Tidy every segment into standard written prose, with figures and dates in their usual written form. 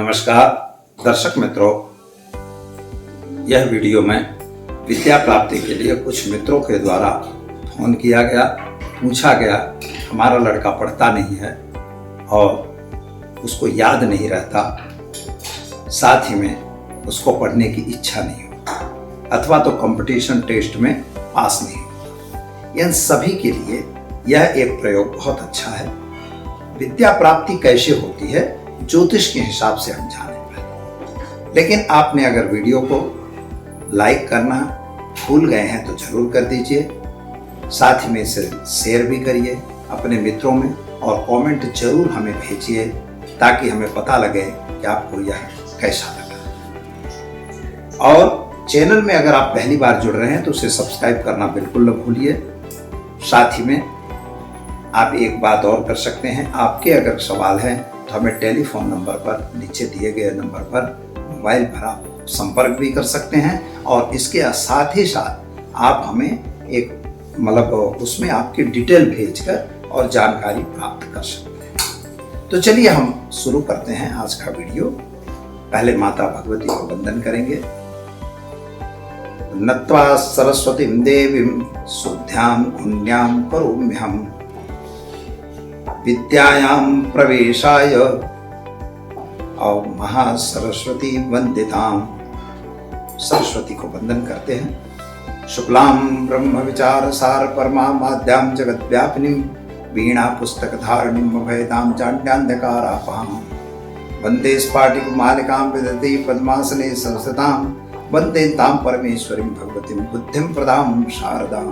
नमस्कार दर्शक मित्रों, यह वीडियो में विद्या प्राप्ति के लिए कुछ मित्रों के द्वारा फोन किया गया, पूछा गया। हमारा लड़का पढ़ता नहीं है और उसको याद नहीं रहता, साथ ही में उसको पढ़ने की इच्छा नहीं होती अथवा तो कंपटीशन टेस्ट में पास नहीं होता। इन सभी के लिए यह एक प्रयोग बहुत अच्छा है। विद्या प्राप्ति कैसे होती है ज्योतिष के हिसाब से हम जानेंगे, लेकिन आपने अगर वीडियो को लाइक करना भूल गए हैं तो जरूर कर दीजिए, साथ ही में इसे शेयर भी करिए अपने मित्रों में और कमेंट जरूर हमें भेजिए ताकि हमें पता लगे कि आपको यह कैसा लगा। और चैनल में अगर आप पहली बार जुड़ रहे हैं तो उसे सब्सक्राइब करना बिल्कुल न भूलिए। साथ ही में आप एक बात और कर सकते हैं, आपके अगर सवाल हैं तो हमें टेलीफोन नंबर पर, नीचे दिए गए नंबर पर मोबाइल पर आप संपर्क भी कर सकते हैं और इसके साथ ही साथ आप हमें एक उसमें आपकी डिटेल भेजकर और जानकारी प्राप्त कर सकते हैं। तो चलिए हम शुरू करते हैं आज का वीडियो। पहले माता भगवती को वंदन करेंगे। नत्वा सरस्वतीं देवीं शुद्ध्यां पुण्यां करोम्यहम् विद्यायां प्रवेशाय और महासरस्वती वंदितां। सरस्वती को वंदन करते हैं। शुक्लां ब्रह्म विचार सार परमा माद्यां जगत व्यापिनीं वीणा पुस्तक धारणीं अभयदां जाड्यान्धकारापहां वंदे स्फाटिक मालिकां विदधि पद्मासने संस्थितां वंदे तां परमेश्वरीं भगवतीं बुद्धिं प्रदां शारदां।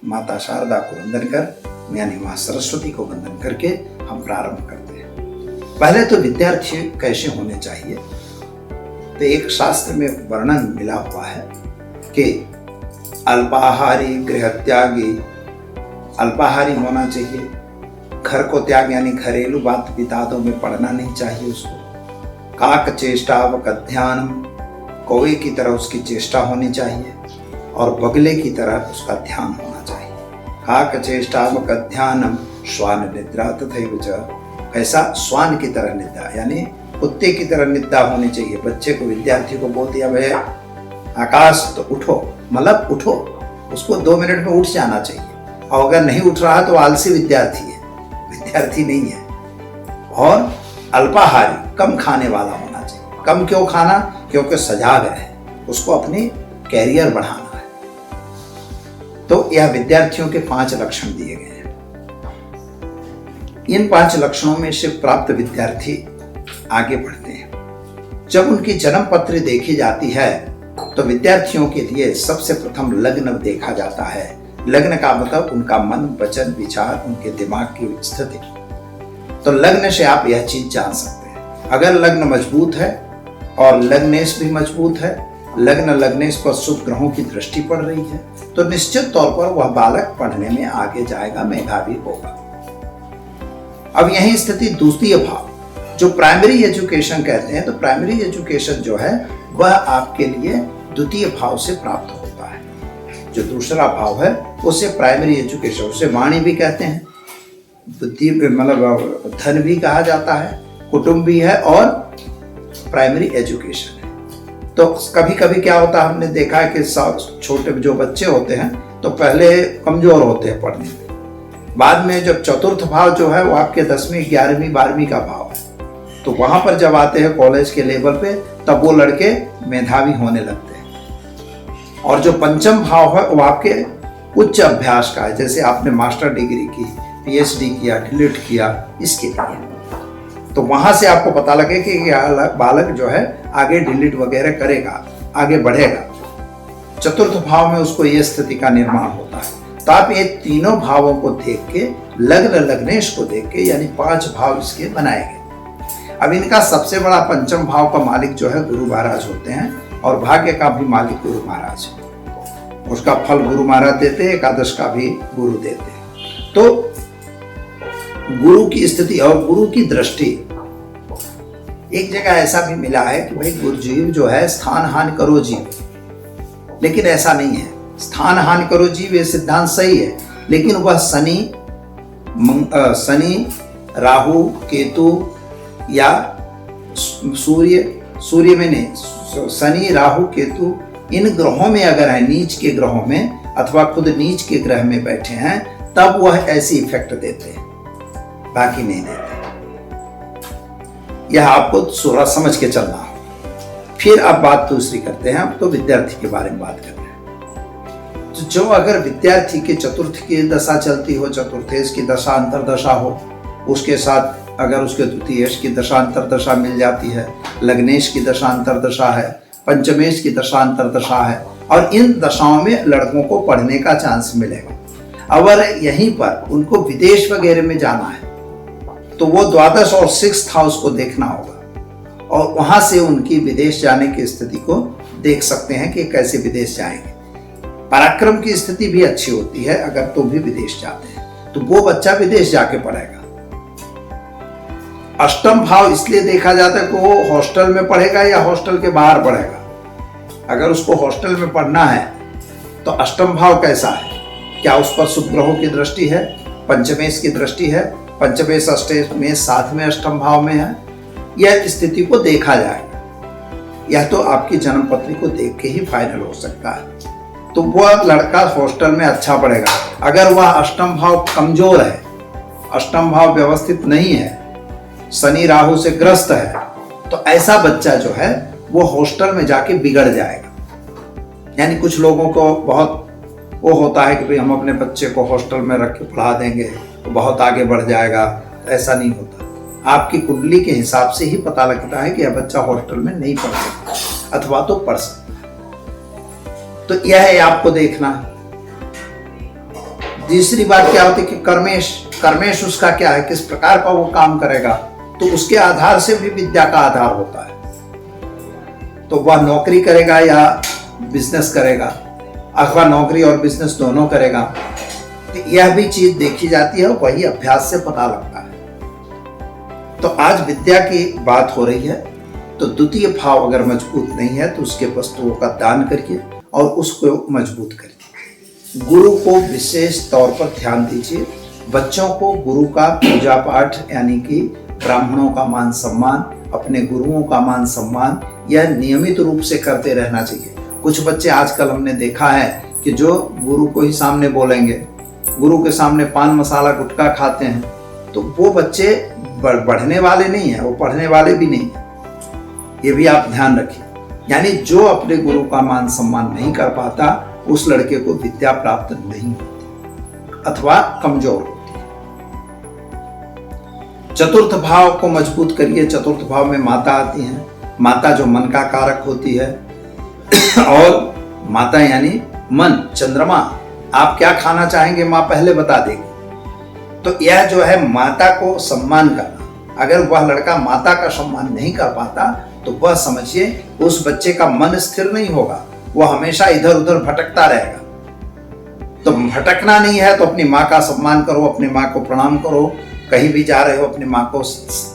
माता शारदा को वंदन कर यानी मां सरस्वती को वंदन करके हम प्रारंभ करते हैं। पहले तो विद्यार्थी कैसे होने चाहिए, तो एक शास्त्र में वर्णन मिला हुआ है कि अल्पाहारी गृह त्यागी, अल्पाहारी होना चाहिए, घर को त्याग यानी घरेलू बात विवादों में पढ़ना नहीं चाहिए उसको। काक चेष्टा वकध्यानम, कौवे की तरह उसकी चेष्टा होनी चाहिए और बगले की तरह उसका ध्यान होना चाहिए। काक चेष्टा वकध्यानम श्वान निद्रा तथैव च, ऐसा श्वान की तरह निद्रा यानी कुत्ते की तरह निद्रा होनी चाहिए। बच्चे को, विद्यार्थी को बोल दिया भाई आकाश तो उठो, मतलब उठो, उसको 2 मिनट में उठ जाना चाहिए। और अगर नहीं उठ रहा तो आलसी विद्यार्थी है, विद्यार्थी नहीं है। और अल्पाहारी, कम खाने वाला होना चाहिए। कम क्यों खाना? क्योंकि सजाग है, उसको अपनी कैरियर बढ़ाना है। तो यह विद्यार्थियों के 5 लक्षण दिए गए हैं। इन 5 लक्षणों में से प्राप्त विद्यार्थी आगे बढ़ते हैं। जब उनकी जन्म पत्री देखी जाती है तो विद्यार्थियों के लिए सबसे प्रथम लग्न देखा जाता है। लग्न का मतलब उनका मन, वचन, विचार, उनके दिमाग की स्थिति। तो लग्न से आप यह चीज जान सकते हैं। अगर लग्न मजबूत है और लग्नेश भी मजबूत है, लग्नेश पर शुभ ग्रहों की दृष्टि पड़ रही है, तो निश्चित तौर पर वह बालक पढ़ने में आगे जाएगा, मेधावी होगा। अब यही स्थिति द्वितीय भाव, जो प्राइमरी एजुकेशन कहते हैं, तो प्राइमरी एजुकेशन जो है वह आपके लिए द्वितीय भाव से प्राप्त होता है। जो दूसरा भाव है उसे प्राइमरी एजुकेशन, उसे वाणी भी कहते हैं, बुद्धि धन भी कहा जाता है, कुटुंब भी है और प्राइमरी एजुकेशन है। तो कभी कभी क्या होता है, हमने देखा है कि छोटे जो बच्चे होते हैं तो पहले कमजोर होते हैं पढ़ने में, बाद में जब चतुर्थ भाव जो है वो आपके 10वीं 11वीं 12वीं का भाव है, तो वहां पर जब आते हैं कॉलेज के लेवल पे तब वो लड़के मेधावी होने लगते हैं। और जो पंचम भाव है वो आपके उच्च अभ्यास का है, जैसे आपने मास्टर डिग्री की, PhD किया, डीलिट किया, इसके लिए। तो वहां से आपको पता लगे कि बालक जो है आगे डिलीट वगैरह करेगा, आगे बढ़ेगा। चतुर्थ भाव में उसको ये स्थिति का निर्माण होता है। तो आप ये तीनों भावों को देख के, लग्नेश को देख के, यानी 5 भाव इसके बनाए गए। अब इनका सबसे बड़ा पंचम भाव का मालिक जो है गुरु महाराज होते हैं और भाग्य का भी मालिक गुरु महाराज है। उसका फल गुरु महाराज देते हैं, एकादश का भी गुरु देते हैं। तो गुरु की स्थिति और गुरु की दृष्टि, एक जगह ऐसा भी मिला है कि भाई गुरुजीव जो है स्थान हानि करो जीव, लेकिन ऐसा नहीं है। स्थान हानि करो जीव ये सिद्धांत सही है, लेकिन वह शनि, राहु, केतु या सूर्य में नहीं, शनि राहु केतु इन ग्रहों में अगर है, नीच के ग्रहों में अथवा खुद नीच के ग्रह में बैठे हैं, तब वह ऐसी इफेक्ट देते हैं, बाकी नहीं देते। यह आपको थोड़ा समझ के चलना हो। फिर अब बात दूसरी करते हैं, अब तो विद्यार्थी के बारे में बात कर रहे हैं। तो जो अगर विद्यार्थी के चतुर्थ की दशा चलती हो, चतुर्थेश की दशा अंतरदशा हो, उसके साथ अगर उसके द्वितीयेश की दशा अंतरदशा मिल जाती है, लग्नेश की दशा अंतरदशा है, पंचमेश की दशा अंतरदशा है, और इन दशाओं में लड़कों को पढ़ने का चांस मिलेगा। अगर यहीं पर उनको विदेश वगैरह में जाना है तो वो द्वादश और 6th हाउस को देखना होगा, और वहां से उनकी विदेश जाने की स्थिति को देख सकते हैं कि कैसे विदेश जाएंगे। पराक्रम की स्थिति भी अच्छी होती है अगर तो भी विदेश जाते हैं, तो वो बच्चा विदेश जाके पढ़ेगा। अष्टम भाव इसलिए देखा जाता है कि वो हॉस्टल में पढ़ेगा या हॉस्टल के बाहर पढ़ेगा। अगर उसको हॉस्टल में पढ़ना है तो अष्टम भाव कैसा है, क्या उस पर शुभ ग्रहों की दृष्टि है, पंचमेश की दृष्टि है, पंचमेश अष्टमेश साथ में अष्टम भाव में है, यह स्थिति को देखा जाएगा। यह तो आपकी जन्म पत्री को देख के ही फाइनल हो सकता है। तो वह लड़का हॉस्टल में अच्छा पढ़ेगा। अगर वह अष्टम भाव कमजोर है, अष्टम भाव व्यवस्थित नहीं है, शनि राहु से ग्रस्त है, तो ऐसा बच्चा जो है वो हॉस्टल में जाके बिगड़ जाएगा। यानी कुछ लोगों को बहुत वो होता है कि भाई हम अपने बच्चे को हॉस्टल में रख के पढ़ा देंगे तो बहुत आगे बढ़ जाएगा। ऐसा नहीं होता। आपकी कुंडली के हिसाब से ही पता लगता है कि यह बच्चा हॉस्टल में नहीं पढ़ सकता अथवा तो पढ़ सकता। तो यह है आपको देखना। दूसरी बात क्या होती है कि कर्मेश उसका क्या है, किस प्रकार का वो काम करेगा, तो उसके आधार से भी विद्या का आधार होता है। तो वह नौकरी करेगा या बिजनेस करेगा, अथवा नौकरी और बिजनेस दोनों करेगा, तो यह भी चीज देखी जाती है, वही अभ्यास से पता लगता है। तो आज विद्या की बात हो रही है, तो द्वितीय भाव अगर मजबूत नहीं है तो उसके वस्तुओं का दान करिए और उसको मजबूत करिए। गुरु को विशेष तौर पर ध्यान दीजिए। बच्चों को गुरु का पूजा पाठ यानी कि ब्राह्मणों का मान सम्मान, अपने गुरुओं का मान सम्मान, यह नियमित रूप से करते रहना चाहिए। कुछ बच्चे आजकल हमने देखा है कि जो गुरु को ही सामने बोलेंगे, गुरु के सामने पान मसाला गुटखा खाते हैं, तो वो बच्चे बढ़ने वाले नहीं है, वो पढ़ने वाले भी नहीं है। ये भी आप ध्यान रखिए। यानी जो अपने गुरु का मान सम्मान नहीं कर पाता, उस लड़के को विद्या प्राप्त नहीं होती अथवा कमजोर होती। चतुर्थ भाव को मजबूत करिए। चतुर्थ भाव में माता आती है। माता जो मन का कारक होती है, और माता यानी मन, चंद्रमा। आप क्या खाना चाहेंगे माँ पहले बता देगी। तो यह जो है माता को सम्मान करना। अगर वह लड़का माता का सम्मान नहीं कर पाता तो वह समझिए उस बच्चे का मन स्थिर नहीं होगा, वह हमेशा इधर उधर भटकता रहेगा। तो भटकना नहीं है तो अपनी माँ का सम्मान करो, अपनी माँ को प्रणाम करो। कहीं भी जा रहे हो अपनी माँ को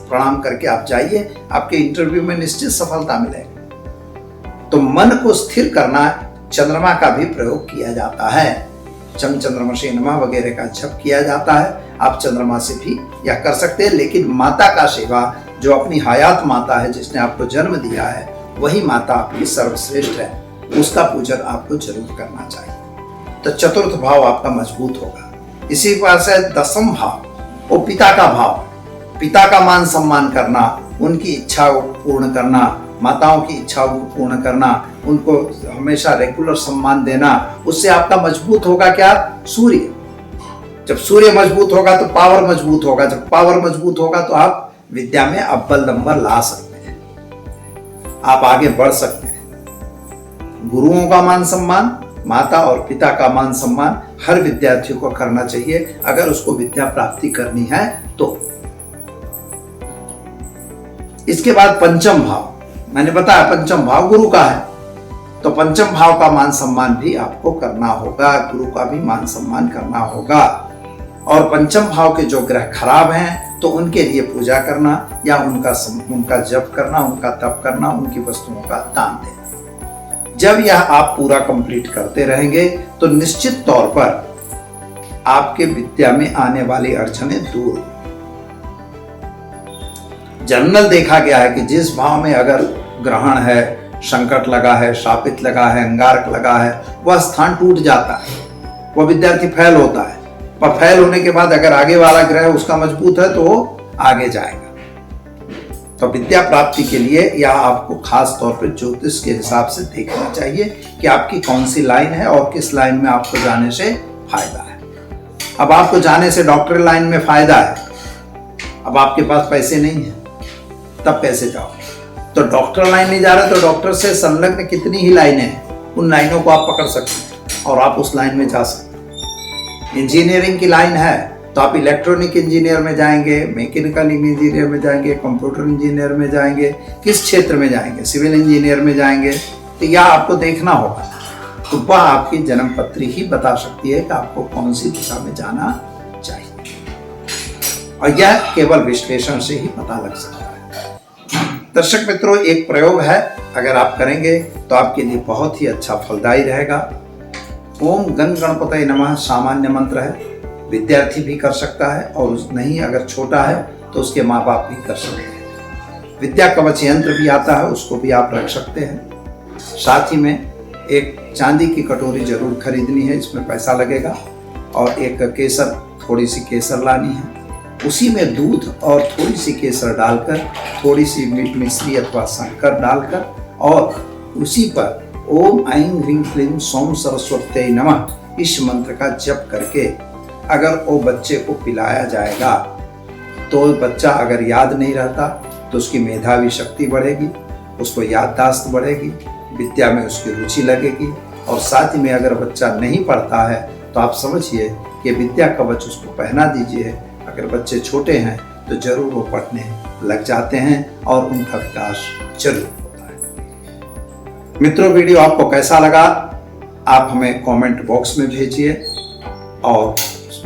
प्रणाम करके आप जाइए, आपके इंटरव्यू में निश्चित सफलता मिलेगी। तो मन को स्थिर करना चंद्रमा का भी प्रयोग किया जाता है। चंद्रमसी नमः वगैरह का जप किया जाता है। आप चंद्रमा से भी यह कर सकते हैं, लेकिन माता का सेवा, जो अपनी हयात माता है, जिसने आपको जन्म दिया है, वही माता आपकी सर्वश्रेष्ठ है, उसका पूजन आपको जरूर करना चाहिए। तो चतुर्थ भाव आपका मजबूत होगा। इसी प्रकार से दसम भाव, वो पिता का भाव, पिता का मान सम्मान करना, उनकी इच्छा को पूर्ण करना, माताओं की इच्छाओं को पूर्ण करना, उनको हमेशा रेगुलर सम्मान देना, उससे आपका मजबूत होगा क्या? सूर्य। जब सूर्य मजबूत होगा तो पावर मजबूत होगा। जब पावर मजबूत होगा तो आप विद्या में अव्वल नंबर ला सकते हैं, आप आगे बढ़ सकते हैं। गुरुओं का मान सम्मान, माता और पिता का मान सम्मान हर विद्यार्थी को करना चाहिए अगर उसको विद्या प्राप्ति करनी है तो। इसके बाद पंचम भाव, मैंने बताया पंचम भाव गुरु का है, तो पंचम भाव का मान सम्मान भी आपको करना होगा, गुरु का भी मान सम्मान करना होगा। और पंचम भाव के जो ग्रह खराब हैं तो उनके लिए पूजा करना या उनका जप करना, उनका तप करना, उनकी वस्तुओं का दान देना। जब यह आप पूरा कंप्लीट करते रहेंगे तो निश्चित तौर पर आपके विद्या में आने वाली अड़चनें दूर। जनरल देखा गया है कि जिस भाव में अगर ग्रहण है, संकट लगा है, शापित लगा है, अंगारक लगा है, वह स्थान टूट जाता है, वह विद्यार्थी फेल होता है। पर फेल होने के बाद अगर आगे वाला ग्रह उसका मजबूत है तो वो आगे जाएगा। तो विद्या प्राप्ति के लिए यह आपको खास तौर पर ज्योतिष के हिसाब से देखना चाहिए कि आपकी कौन सी लाइन है और किस लाइन में आपको जाने से फायदा है। अब आपको जाने से डॉक्टर लाइन में फायदा है, अब आपके पास पैसे नहीं है, तब कैसे जाओ? तो डॉक्टर लाइन नहीं जा रहे तो डॉक्टर से संलग्न कितनी ही लाइनें हैं, उन लाइनों को आप पकड़ सकते हैं और आप उस लाइन में जा सकते हैं। इंजीनियरिंग की लाइन है तो आप इलेक्ट्रॉनिक इंजीनियर में जाएंगे, मैकेनिकल इंजीनियर में जाएंगे, कंप्यूटर इंजीनियर में जाएंगे, किस क्षेत्र में जाएंगे, सिविल इंजीनियर में जाएंगे, तो यह आपको देखना होगा। तो वह आपकी जन्म पत्री ही बता सकती है कि आपको कौन सी दिशा में जाना चाहिए, और यह केवल विश्लेषण से ही पता लग सकता है। दर्शक मित्रों, एक प्रयोग है, अगर आप करेंगे तो आपके लिए बहुत ही अच्छा फलदायी रहेगा। ओम गण गणपतये नमः सामान्य मंत्र है, विद्यार्थी भी कर सकता है और नहीं अगर छोटा है तो उसके माँ बाप भी कर सकते हैं। विद्या कवच यंत्र भी आता है, उसको भी आप रख सकते हैं। साथ ही में एक चांदी की कटोरी जरूर खरीदनी है, इसमें पैसा लगेगा, और एक केसर, थोड़ी सी केसर लानी है, उसी में दूध और थोड़ी सी केसर डालकर, थोड़ी सी मीठ मिश्री अथवा शक्कर डालकर, और उसी पर ओम ऐं ह्रीं क्लीं सौम सरस्वत्यै नमः इस मंत्र का जप करके अगर वो बच्चे को पिलाया जाएगा तो बच्चा अगर याद नहीं रहता तो उसकी मेधावी शक्ति बढ़ेगी, उसको याददाश्त बढ़ेगी, विद्या में उसकी रुचि लगेगी, और साथ ही में अगर बच्चा नहीं पढ़ता है तो आप समझिए कि विद्या कवच उसको पहना दीजिए। अगर बच्चे छोटे हैं तो जरूर वो पढ़ने लग जाते हैं और उनका विकास जरूर होता है। मित्रों, वीडियो आपको कैसा लगा आप हमें कमेंट बॉक्स में भेजिए, और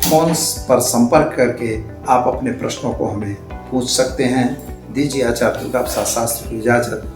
फोन पर संपर्क करके आप अपने प्रश्नों को हमें पूछ सकते हैं। दीजिए आचार्य दुर्गा प्रसाद शास्त्री को इजाजत।